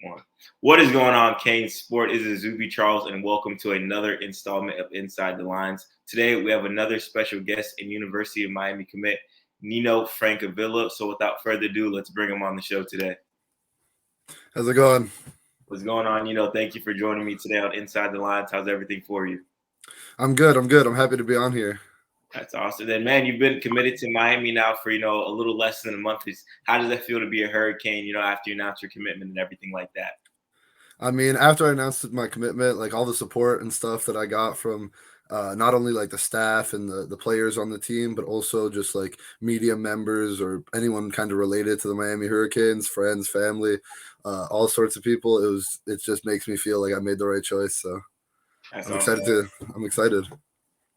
One. What is going on, Kane Sport? Is Izubee Charles, and welcome to another installment of Inside the Lines. Today, we have another special guest in University of Miami commit, Nino Francavilla. So, without further ado, let's bring him on the show today. How's it going? What's going on, Nino? Thank you for joining me today on Inside the Lines. How's everything for you? I'm good. I'm good. I'm happy to be on here. That's awesome. Then, man, you've been committed to Miami now for a little less than a month. How does that feel to be a Hurricane? After you announce your commitment and everything like that. I mean, after I announced my commitment, like all the support and stuff that I got from not only like the staff and the players on the team, but also just like media members or anyone kind of related to the Miami Hurricanes, friends, family, all sorts of people. It just makes me feel like I made the right choice. So That's I'm awesome. excited to. I'm excited.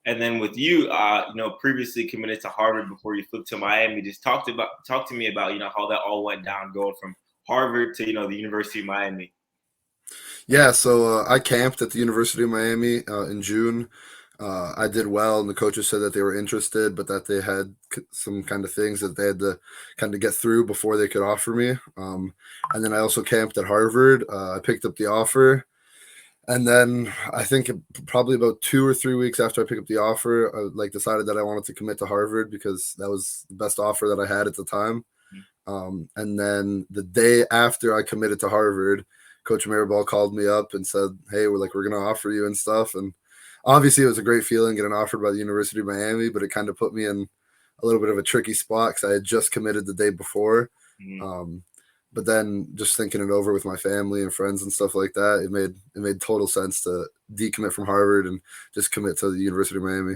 And then with you, previously committed to Harvard before you flipped to Miami. Just talk to me about how that all went down, going from Harvard to the University of Miami. Yeah, so I camped at the University of Miami in June. I did well, and the coaches said that they were interested, but that they had some kind of things that they had to kind of get through before they could offer me. And then I also camped at Harvard. I picked up the offer, and then I think probably about 2 or 3 weeks after I picked up the offer, I decided that I wanted to commit to Harvard because that was the best offer that I had at the time. And then the day after I committed to Harvard, Coach Maribel called me up and said, "Hey, we're going to offer you and stuff." And obviously, it was a great feeling getting offered by the University of Miami, but it kind of put me in a little bit of a tricky spot because I had just committed the day before. But then just thinking it over with my family and friends and stuff like that, it made total sense to decommit from Harvard and just commit to the University of Miami.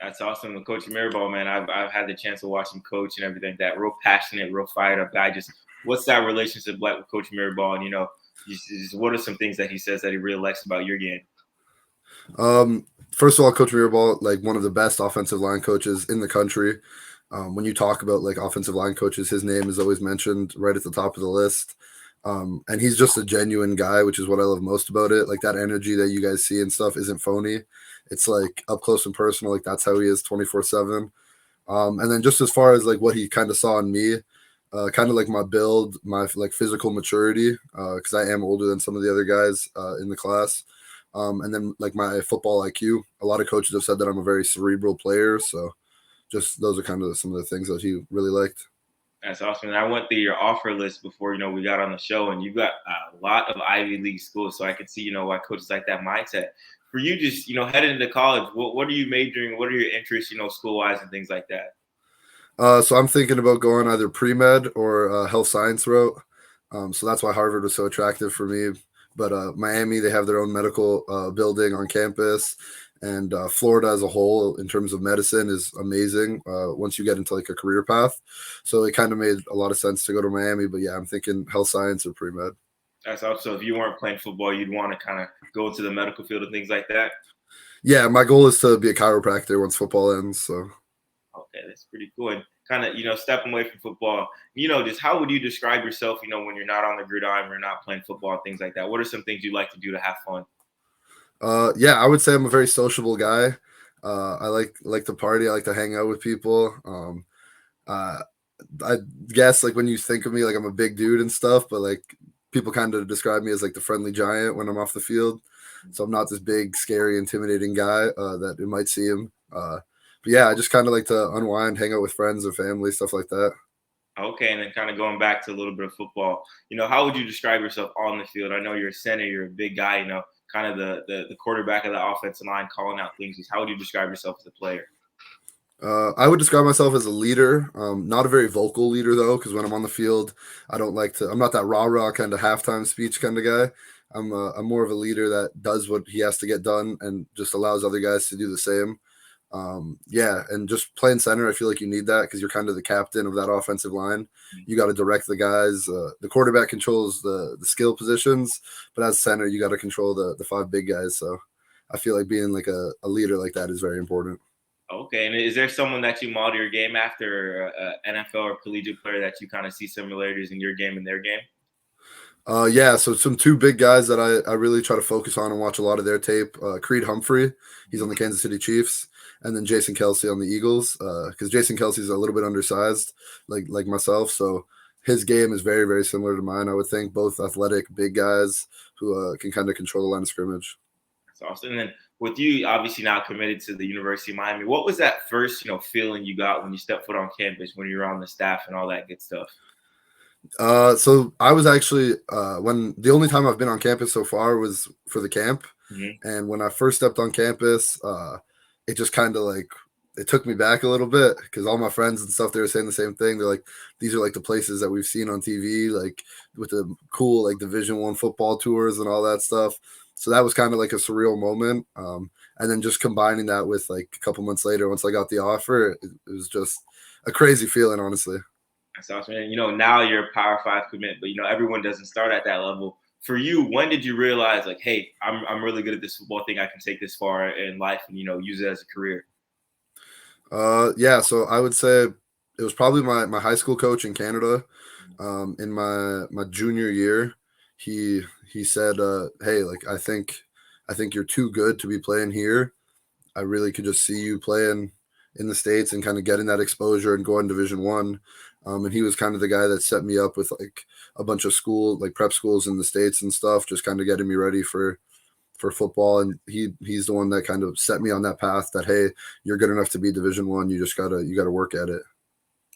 That's awesome. With Coach Mirabal, man, I've had the chance to watch him coach and everything. That real passionate, real fired up guy. Just what's that relationship like with Coach Mirabal? And just what are some things that he says that he really likes about your game? First of all, Coach Mirabal, like one of the best offensive line coaches in the country. When you talk about like offensive line coaches, his name is always mentioned right at the top of the list. And he's just a genuine guy, which is what I love most about it. Like that energy that you guys see and stuff isn't phony. It's like up close and personal. Like that's how he is 24/7. And then just as far as like what he kind of saw in me, kind of like my build, my like physical maturity, because I am older than some of the other guys in the class. And then like my football IQ. A lot of coaches have said that I'm a very cerebral player. So just those are kind of some of the things that he really liked. That's awesome. And I went through your offer list before we got on the show, and you got a lot of Ivy League schools, so I could see why coaches like that mindset. For you, just heading into college, what are you majoring? What are your interests, school wise and things like that? So I'm thinking about going either pre-med or health science route. So that's why Harvard was so attractive for me. But Miami, they have their own medical building on campus, and Florida as a whole, in terms of medicine, is amazing once you get into like a career path. So it kind of made a lot of sense to go to Miami. But yeah, I'm thinking health science or pre-med. That's also, if you weren't playing football, you'd want to kind of go into the medical field and things like that. Yeah, my goal is to be a chiropractor once football ends. So okay, that's pretty cool. And kind of stepping away from football, just how would you describe yourself? When you're not on the gridiron, you're not playing football, and things like that. What are some things you like to do to have fun? Yeah, I would say I'm a very sociable guy. I like to party. I like to hang out with people. Uh, I guess like when you think of me, like I'm a big dude and stuff, but like people kind of describe me as like the friendly giant when I'm off the field. So I'm not this big, scary, intimidating guy that it might seem. But yeah, I just kind of like to unwind, hang out with friends and family, stuff like that. Okay, and then kind of going back to a little bit of football, how would you describe yourself on the field? I know you're a center, you're a big guy, kind of the quarterback of the offensive line, calling out things. How would you describe yourself as a player? I would describe myself as a leader, not a very vocal leader though, because when I'm on the field, I don't like to. I'm not that rah rah kind of halftime speech kind of guy. I'm more of a leader that does what he has to get done and just allows other guys to do the same. Yeah, and just playing center, I feel like you need that because you're kind of the captain of that offensive line. You got to direct the guys. The quarterback controls the skill positions, but as center, you got to control the five big guys. So I feel like being like a leader like that is very important. Okay, and is there someone that you model your game after, NFL or collegiate player that you kind of see similarities in your game and their game? Yeah, so some two big guys that I really try to focus on and watch a lot of their tape. Creed Humphrey, he's on the Kansas City Chiefs, and then Jason Kelsey on the Eagles. Because Jason Kelsey's a little bit undersized, like myself. So his game is very, very similar to mine. I would think both athletic, big guys who can kind of control the line of scrimmage. That's awesome. And then with you obviously now committed to the University of Miami, what was that first, feeling you got when you stepped foot on campus, when you were on the staff and all that good stuff? So I was actually when the only time I've been on campus so far was for the camp, and when I first stepped on campus, it just kind of like it took me back a little bit because all my friends and stuff they were saying the same thing. They're like, these are like the places that we've seen on TV, like with the cool like Division I football tours and all that stuff. So that was kind of like a surreal moment. And then just combining that with like a couple months later, once I got the offer, it was just a crazy feeling, honestly. That's awesome. And now you're a Power Five commit, but everyone doesn't start at that level. For you, when did you realize like, hey, I'm really good at this football thing. I can take this far in life and use it as a career? Yeah, so I would say it was probably my high school coach in Canada. In my junior year, he said, "Hey, like I think you're too good to be playing here. I really could just see you playing in the States and kind of getting that exposure and going Division I." And he was kind of the guy that set me up with like a bunch of school, like prep schools in the States and stuff, just kind of getting me ready for football. And he's the one that kind of set me on that path that, hey, you're good enough to be Division I. You gotta work at it.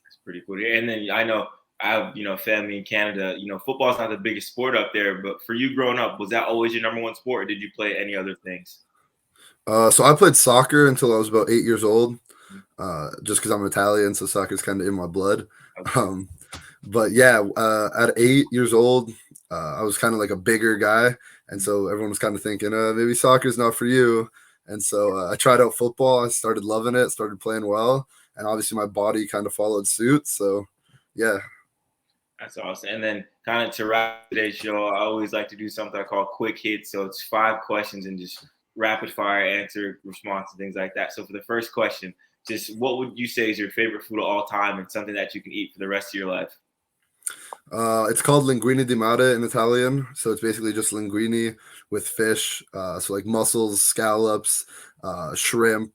It's pretty cool. And then I know I have family in Canada. Football's not the biggest sport up there, but for you growing up, was that always your number one sport, or did you play any other things? So I played soccer until I was about 8 years old, just because I'm Italian, so soccer's kind of in my blood. Okay. But yeah, at 8 years old, I was kind of like a bigger guy, and so everyone was kind of thinking, maybe soccer's not for you. And so I tried out football. I started loving it, started playing well, and obviously my body kind of followed suit. So yeah. That's awesome. And then kind of to wrap today's show, I always like to do something I call quick hits. So it's 5 questions and just rapid fire answer, response, and things like that. So for the first question, just what would you say is your favorite food of all time and something that you can eat for the rest of your life? It's called linguine di mare in Italian. So it's basically just linguine with fish. So like mussels, scallops, shrimp,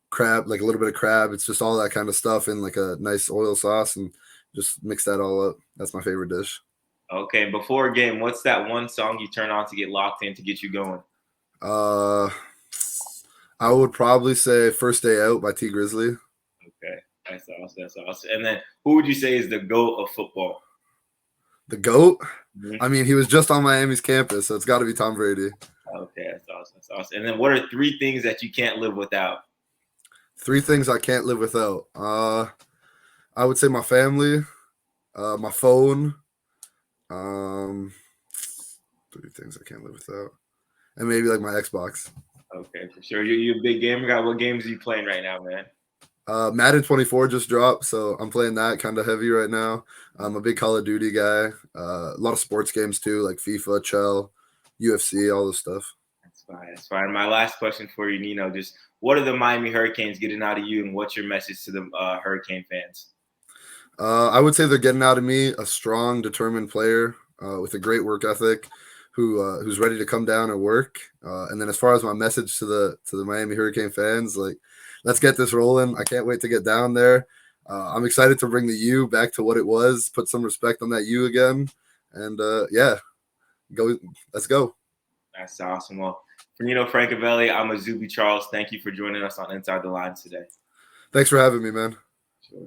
crab, like a little bit of crab. It's just all that kind of stuff in like a nice oil sauce and just mix that all up. That's my favorite dish. Okay, before a game, what's that one song you turn on to get locked in to get you going? Uh, I would probably say First Day Out by T Grizzly. Okay, that's awesome. That's awesome. And then who would you say is the GOAT of football? The GOAT? Mm-hmm. I mean, he was just on Miami's campus, so it's got to be Tom Brady. Okay, that's awesome. That's awesome. And then what are 3 things that you can't live without? 3 things I can't live without. I would say my family, my phone. 3 things I can't live without, and maybe like my Xbox. Okay, for sure. You're a big gamer guy. What games are you playing right now, man? Madden 24 just dropped, so I'm playing that kind of heavy right now. I'm a big Call of Duty guy. A lot of sports games too, like FIFA, Chell, UFC, all this stuff. That's fine. That's fine. My last question for you, Nino, just what are the Miami Hurricanes getting out of you, and what's your message to the Hurricane fans? I would say they're getting out of me a strong, determined player with a great work ethic, who's ready to come down and work. And then as far as my message to the Miami Hurricane fans, like, let's get this rolling. I can't wait to get down there. I'm excited to bring the U back to what it was, put some respect on that U again, and yeah, go. Let's go. That's awesome. Well, for Nino Francavilla, I'm Izubee Charles. Thank you for joining us on Inside the Lines today. Thanks for having me, man. Sure.